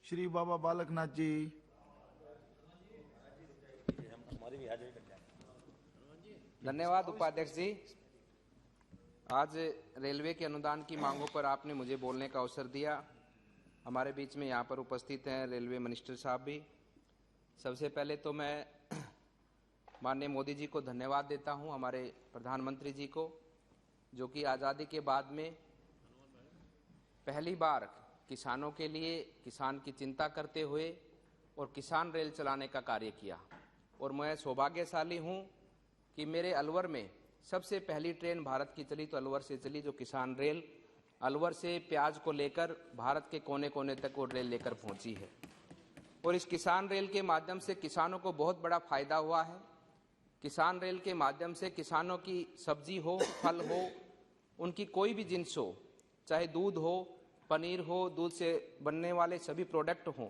श्री बाबा बालकनाथ जी। धन्यवाद उपाध्यक्ष जी। आज रेलवे के अनुदान की मांगों पर आपने मुझे बोलने का अवसर दिया। हमारे बीच में यहाँ पर उपस्थित हैं रेलवे मिनिस्टर साहब भी। सबसे पहले तो मैं माननीय मोदी जी को धन्यवाद देता हूँ, हमारे प्रधानमंत्री जी को, जो कि आज़ादी के बाद में पहली बार किसानों के लिए, किसान की चिंता करते हुए और किसान रेल चलाने का कार्य किया। और मैं सौभाग्यशाली हूँ कि मेरे अलवर में सबसे पहली ट्रेन भारत की चली तो अलवर से चली, जो किसान रेल। अलवर से प्याज को लेकर भारत के कोने कोने तक वो रेल लेकर पहुंची है। और इस किसान रेल के माध्यम से किसानों को बहुत बड़ा फायदा हुआ है। किसान रेल के माध्यम से किसानों की सब्जी हो, फल हो, उनकी कोई भी जिन्स हो, चाहे दूध हो, पनीर हो, दूध से बनने वाले सभी प्रोडक्ट हों,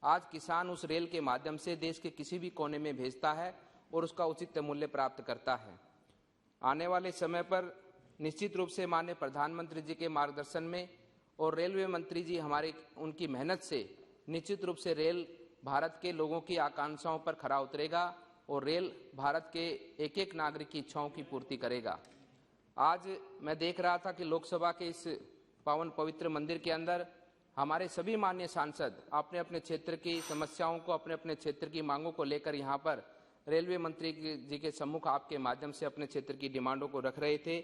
आज किसान उस रेल के माध्यम से देश के किसी भी कोने में भेजता है और उसका उचित मूल्य प्राप्त करता है। आने वाले समय पर निश्चित रूप से माननीय प्रधानमंत्री जी के मार्गदर्शन में और रेलवे मंत्री जी हमारे उनकी मेहनत से निश्चित रूप से रेल भारत के लोगों की आकांक्षाओं पर खरा उतरेगा और रेल भारत के एक एक नागरिक की इच्छाओं की पूर्ति करेगा। आज मैं देख रहा था कि लोकसभा के इस पावन पवित्र मंदिर के अंदर हमारे सभी माननीय सांसद अपने अपने क्षेत्र की समस्याओं को, अपने अपने क्षेत्र की मांगों को लेकर यहाँ पर रेलवे मंत्री जी के सम्मुख आपके माध्यम से अपने क्षेत्र की डिमांडों को रख रहे थे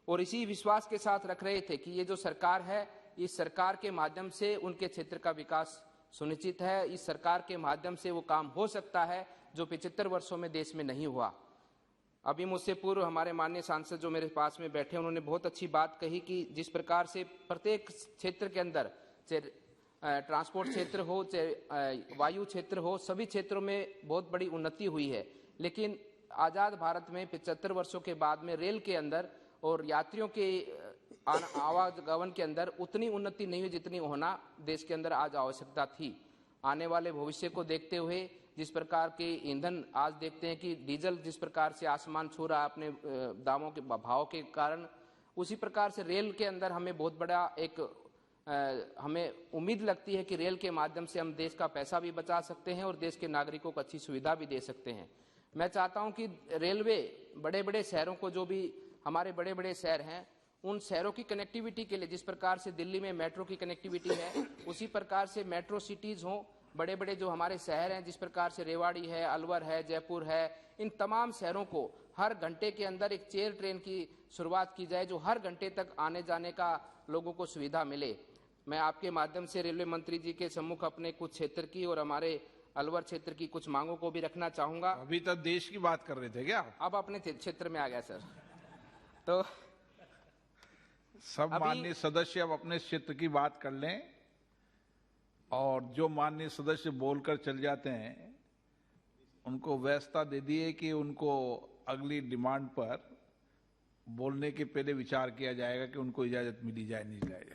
और इसी विश्वास के साथ रख रहे थे कि ये जो सरकार है, इस सरकार के माध्यम से उनके क्षेत्र का विकास सुनिश्चित है। इस सरकार के माध्यम से वो काम हो सकता है जो 75 वर्षों में देश में नहीं हुआ। अभी मुझसे पूर्व हमारे माननीय सांसद जो मेरे पास में बैठे, उन्होंने बहुत अच्छी बात कही कि जिस प्रकार से प्रत्येक क्षेत्र के अंदर, चाहे ट्रांसपोर्ट क्षेत्र हो, चाहे वायु क्षेत्र हो, सभी क्षेत्रों में बहुत बड़ी उन्नति हुई है। लेकिन आज़ाद भारत में 75 वर्षों के बाद में रेल के अंदर और यात्रियों के आवागमन के अंदर उतनी उन्नति नहीं हुई जितनी होना देश के अंदर आज आवश्यकता थी। आने वाले भविष्य को देखते हुए जिस प्रकार के ईंधन आज देखते हैं कि डीजल जिस प्रकार से आसमान छू रहा है अपने दामों के भाव के कारण, उसी प्रकार से रेल के अंदर हमें बहुत बड़ा एक हमें उम्मीद लगती है कि रेल के माध्यम से हम देश का पैसा भी बचा सकते हैं और देश के नागरिकों को अच्छी सुविधा भी दे सकते हैं। मैं चाहता हूं कि रेलवे बड़े बड़े शहरों को, जो भी हमारे बड़े बड़े शहर हैं, उन शहरों की कनेक्टिविटी के लिए जिस प्रकार से दिल्ली में मेट्रो की कनेक्टिविटी है, उसी प्रकार से मेट्रो सिटीज हों। बड़े बड़े जो हमारे शहर हैं, जिस प्रकार से रेवाड़ी है, अलवर है, जयपुर है, इन तमाम शहरों को हर घंटे के अंदर एक चेयर ट्रेन की शुरुआत की जाए, जो हर घंटे तक आने जाने का लोगों को सुविधा मिले। मैं आपके माध्यम से रेलवे मंत्री जी के सम्मुख अपने कुछ क्षेत्र की और हमारे अलवर क्षेत्र की कुछ मांगों को भी रखना चाहूंगा। अभी तक देश की बात कर रहे थे क्या? अब अपने क्षेत्र में आ गया सर। तो सब माननीय सदस्य अब अपने क्षेत्र की बात कर लें और जो माननीय सदस्य बोलकर चल जाते हैं उनको व्यवस्था दे दिए कि उनको अगली डिमांड पर बोलने के पहले विचार किया जाएगा कि उनको इजाजत मिली जाए नहीं दी जाए।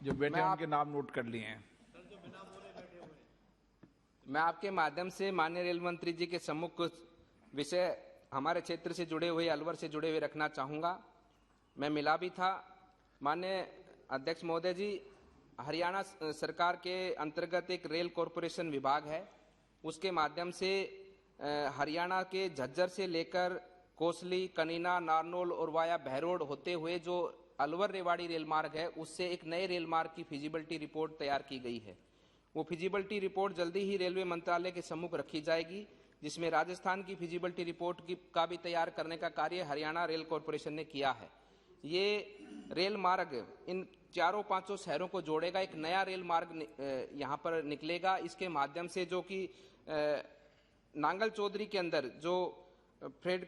जो बैठे उनके नाम नोट कर लिए हैं। मैं आपके माध्यम से माननीय रेल मंत्री जी के सम्मुख कुछ विषय हमारे क्षेत्र से जुड़े हुए, अलवर से जुड़े हुए रखना चाहूंगा। मैं मिला भी था माननीय अध्यक्ष महोदय जी, हरियाणा सरकार के अंतर्गत एक रेल कॉरपोरेशन विभाग है, उसके माध्यम से हरियाणा के झज्जर से लेकर कोसली, कनीना, नारनौल और वाया बहरोड होते हुए जो अलवर रेवाड़ी रेल मार्ग है, उससे एक नए रेल मार्ग की फिजिबिलिटी रिपोर्ट तैयार की गई है। वो फिजिबिलिटी रिपोर्ट जल्दी ही रेलवे मंत्रालय के सम्मुख रखी जाएगी, जिसमें राजस्थान की फिजिबिलिटी रिपोर्ट का भी तैयार करने का कार्य हरियाणा रेल कॉरपोरेशन ने किया है। ये रेल मार्ग इन चारों पांचों शहरों को जोड़ेगा, एक नया रेल मार्ग यहाँ पर निकलेगा। इसके माध्यम से जो कि नांगल चौधरी के अंदर जो फ्रेड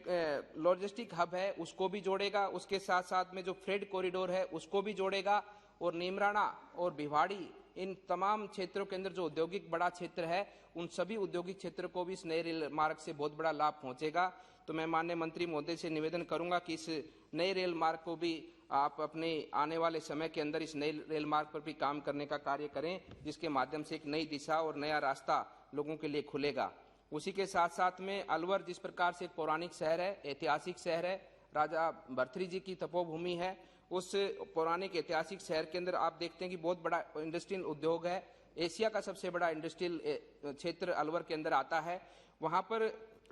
लॉजिस्टिक हब है उसको भी जोड़ेगा, उसके साथ साथ में जो फ्रेड कॉरिडोर है उसको भी जोड़ेगा और नीमराणा और भिवाड़ी, इन तमाम क्षेत्रों के अंदर जो औद्योगिक बड़ा क्षेत्र है, उन सभी औद्योगिक क्षेत्र को भी इस नए रेल मार्ग से बहुत बड़ा लाभ पहुंचेगा। तो मैं माननीय मंत्री महोदय से निवेदन करूंगा कि इस नए रेल मार्ग को भी आप अपने आने वाले समय के अंदर इस नए रेल मार्ग पर भी काम करने का कार्य करें, जिसके माध्यम से एक नई दिशा और नया रास्ता लोगों के लिए खुलेगा। उसी के साथ साथ में अलवर जिस प्रकार से एक पौराणिक शहर है, ऐतिहासिक शहर है, राजा भर्तृहरि जी की तपोभूमि है, उस पौराणिक ऐतिहासिक शहर के अंदर आप देखते हैं कि बहुत बड़ा इंडस्ट्रियल उद्योग है। एशिया का सबसे बड़ा इंडस्ट्रियल क्षेत्र अलवर के अंदर आता है। वहां पर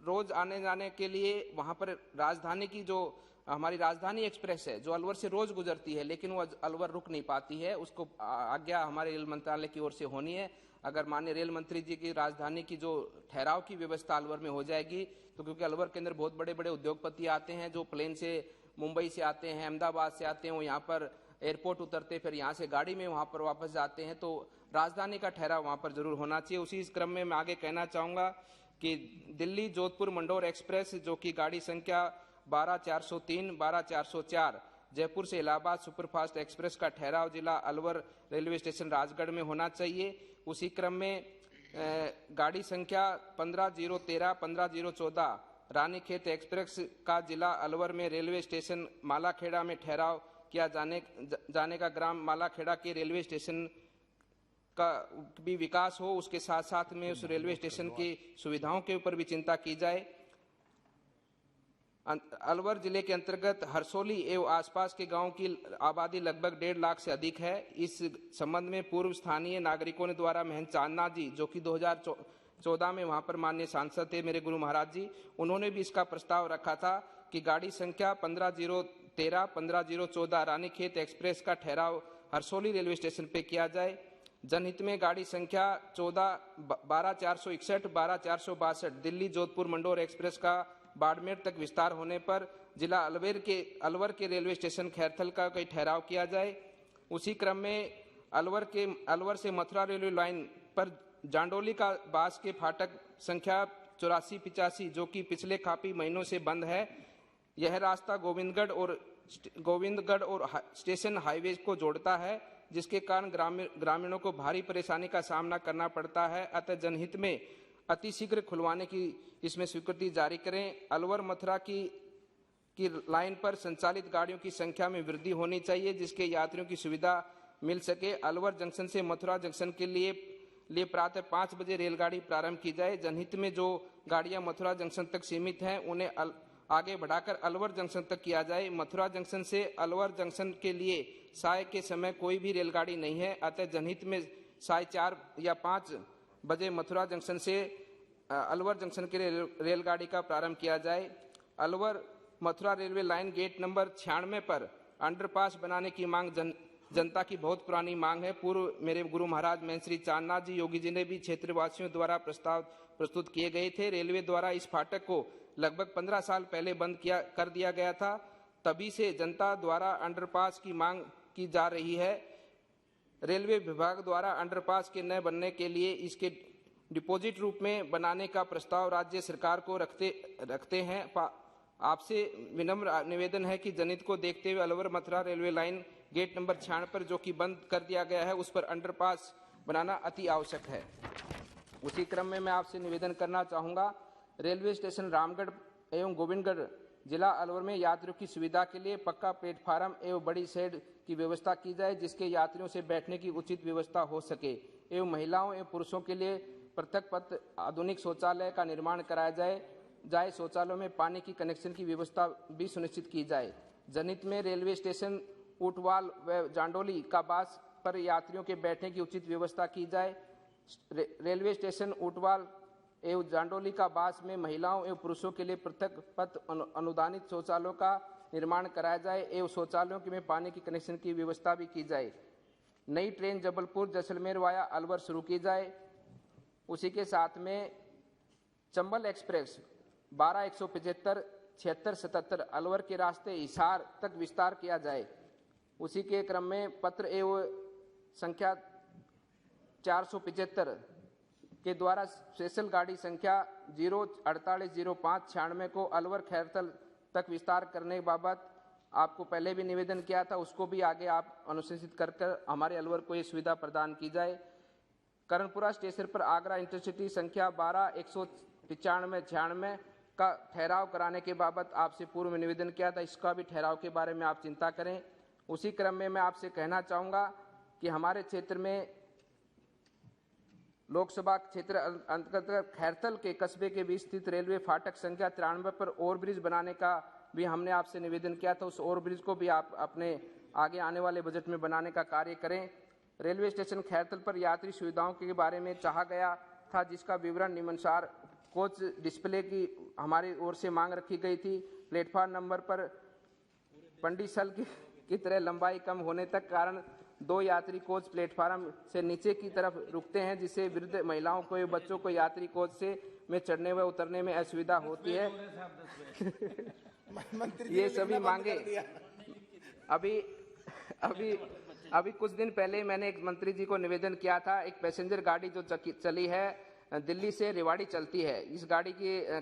रोज आने जाने के लिए वहां पर राजधानी की जो हमारी राजधानी एक्सप्रेस है जो अलवर से रोज गुजरती है, लेकिन वो अलवर रुक नहीं पाती है। उसको आज्ञा हमारे रेल मंत्रालय की ओर से होनी है। अगर माननीय रेल मंत्री जी की राजधानी की जो ठहराव की व्यवस्था अलवर में हो जाएगी, तो क्योंकि अलवर के अंदर बहुत बड़े बड़े उद्योगपति आते हैं जो प्लेन से मुंबई से आते हैं, अहमदाबाद से आते हैं, वो यहाँ पर एयरपोर्ट उतरते, फिर यहाँ से गाड़ी में वहाँ पर वापस जाते हैं, तो राजधानी का ठहराव वहाँ पर जरूर होना चाहिए। उसी क्रम में मैं आगे कहना चाहूँगा कि दिल्ली जोधपुर मंडोर एक्सप्रेस जो कि गाड़ी संख्या 12403, 12404 जयपुर से इलाहाबाद सुपरफास्ट एक्सप्रेस का ठहराव जिला अलवर रेलवे स्टेशन राजगढ़ में होना चाहिए। उसी क्रम में गाड़ी संख्या 15013, 15014 रानीखेत एक्सप्रेस का जिला अलवर में रेलवे स्टेशन मालाखेड़ा में ठहराव किया जाने का ग्राम मालाखेड़ा के रेलवे स्टेशन का भी विकास हो, उसके साथ साथ में उस रेलवे स्टेशन की सुविधाओं के ऊपर भी चिंता की जाए। अलवर जिले के अंतर्गत हरसोली एवं आसपास के गांव की आबादी लगभग 1.5 लाख से अधिक है। इस संबंध में पूर्व स्थानीय नागरिकों ने द्वारा महंत चांदना जी जो कि 2014 में वहां पर माननीय सांसद थे मेरे गुरु महाराज जी, उन्होंने भी इसका प्रस्ताव रखा था कि गाड़ी संख्या 15013, 15014 रानीखेत एक्सप्रेस का ठहराव हरसोली रेलवे स्टेशन पे किया जाए। जनहित में गाड़ी संख्या 12461, 12462 दिल्ली जोधपुर मंडोर एक्सप्रेस का बाड़मेर तक विस्तार होने पर जिला अलवर के रेलवे स्टेशन खैरथल का कई ठहराव किया जाए। उसी क्रम में अलवर से मथुरा रेलवे लाइन पर जांडोली का बास के फाटक संख्या 8485 जो कि पिछले काफी महीनों से बंद है। यह रास्ता गोविंदगढ़ और स्टेशन हाईवे को जोड़ता है, जिसके कारण ग्रामीणों को भारी परेशानी का सामना करना पड़ता है। अतः जनहित में अतिशीघ्र खुलवाने की इसमें स्वीकृति जारी करें। अलवर मथुरा की लाइन पर संचालित गाड़ियों की संख्या में वृद्धि होनी चाहिए, जिसके यात्रियों की सुविधा मिल सके। अलवर जंक्शन से मथुरा जंक्शन के लिए प्रातः 5 बजे रेलगाड़ी प्रारंभ की जाए। जनहित में जो गाड़ियां मथुरा जंक्शन तक सीमित हैं उन्हें आगे बढ़ाकर अलवर जंक्शन तक किया जाए। मथुरा जंक्शन से अलवर जंक्शन के लिए साय के समय कोई भी रेलगाड़ी नहीं है। अतः जनहित में 4:30 या 5 बजे मथुरा जंक्शन से अलवर जंक्शन के लिए रेलगाड़ी का प्रारंभ किया जाए। Alwar Mathura railway line gate number 96 पर अंडरपास बनाने की मांग जनता की बहुत पुरानी मांग है। पूर्व मेरे गुरु महाराज महंत श्री चांदनाथ जी योगी जी ने भी क्षेत्रवासियों द्वारा प्रस्ताव प्रस्तुत किए गए थे। रेलवे द्वारा इस फाटक को लगभग 15 साल पहले बंद कर दिया गया था। तभी से जनता द्वारा अंडरपास की मांग की जा रही है। रेलवे विभाग द्वारा अंडरपास के न बनने के लिए इसके डिपॉजिट रूप में बनाने का प्रस्ताव राज्य सरकार को रखते हैं। आपसे विनम्र निवेदन है कि जनहित को देखते हुए Alwar Mathura railway line gate number 96 पर जो कि बंद कर दिया गया है उस पर अंडरपास बनाना अति आवश्यक है। उसी क्रम में मैं आपसे निवेदन करना चाहूँगा, रेलवे स्टेशन रामगढ़ एवं गोविंदगढ़ जिला अलवर में यात्रियों की सुविधा के लिए पक्का प्लेटफार्म एवं बड़ी शेड की व्यवस्था की जाए, जिसके यात्रियों से बैठने की उचित व्यवस्था हो सके एवं महिलाओं एवं पुरुषों के लिए पृथक पथ आधुनिक शौचालय का निर्माण कराया जाए। शौचालयों में पानी की कनेक्शन की व्यवस्था भी सुनिश्चित की जाए। जनहित में रेलवे स्टेशन ऊटवाल व जांडोली का बास पर यात्रियों के बैठने की उचित व्यवस्था की जाए। रेलवे स्टेशन ऊटवाल एवं जांडोली का बास में महिलाओं एवं पुरुषों के लिए पृथक पथ अनुदानित शौचालयों का निर्माण कराया जाए एवं शौचालयों में पानी की कनेक्शन की व्यवस्था भी की जाए। नई ट्रेन जबलपुर जैसलमेर वाया अलवर शुरू की जाए। उसी के साथ में चंबल एक्सप्रेस 12175, 7677 अलवर के रास्ते हिसार तक विस्तार किया जाए। उसी के क्रम में पत्र एवं संख्या 475 के द्वारा स्पेशल गाड़ी संख्या 0480596 को अलवर खैरथल तक विस्तार करने के बाबत आपको पहले भी निवेदन किया था, उसको भी आगे आप अनुशंसित कर हमारे अलवर को ये सुविधा प्रदान की जाए। करणपुरा स्टेशन पर आगरा इंटरसिटी संख्या 12195-96 का ठहराव कराने के बाबत आपसे पूर्व में निवेदन किया था, इसका भी ठहराव के बारे में आप चिंता करें। उसी क्रम में मैं आपसे कहना चाहूँगा कि हमारे क्षेत्र में लोकसभा क्षेत्र अंतर्गत खैरथल के कस्बे के बीच स्थित रेलवे फाटक संख्या 93 पर ओवरब्रिज बनाने का भी हमने आपसे निवेदन किया था। उस ओवरब्रिज को भी आप अपने आगे आने वाले बजट में बनाने का कार्य करें। रेलवे स्टेशन खैरतल पर यात्री सुविधाओं के बारे में चाहा गया था, जिसका विवरण निम्नानुसार कोच डिस्प्ले की हमारी ओर से मांग रखी गई थी। प्लेटफार्म नंबर पर पंडिसल की तरह लंबाई कम होने तक कारण 2 यात्री कोच प्लेटफार्म से नीचे की तरफ रुकते हैं, जिससे वृद्ध महिलाओं को एवं बच्चों को यात्री कोच से में चढ़ने व उतरने में असुविधा होती है। ये सभी मांगे अभी कुछ दिन पहले मैंने एक मंत्री जी को निवेदन किया था। एक पैसेंजर गाड़ी जो चली है दिल्ली से रेवाड़ी चलती है, इस गाड़ी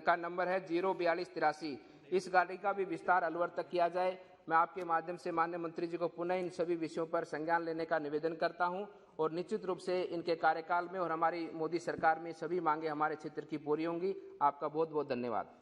का नंबर है 04283। इस गाड़ी का भी विस्तार अलवर तक किया जाए। मैं आपके माध्यम से माननीय मंत्री जी को पुनः इन सभी विषयों पर संज्ञान लेने का निवेदन करता हूं और निश्चित रूप से इनके कार्यकाल में और हमारी मोदी सरकार में सभी मांगे हमारे क्षेत्र की पूरी होंगी। आपका बहुत बहुत धन्यवाद।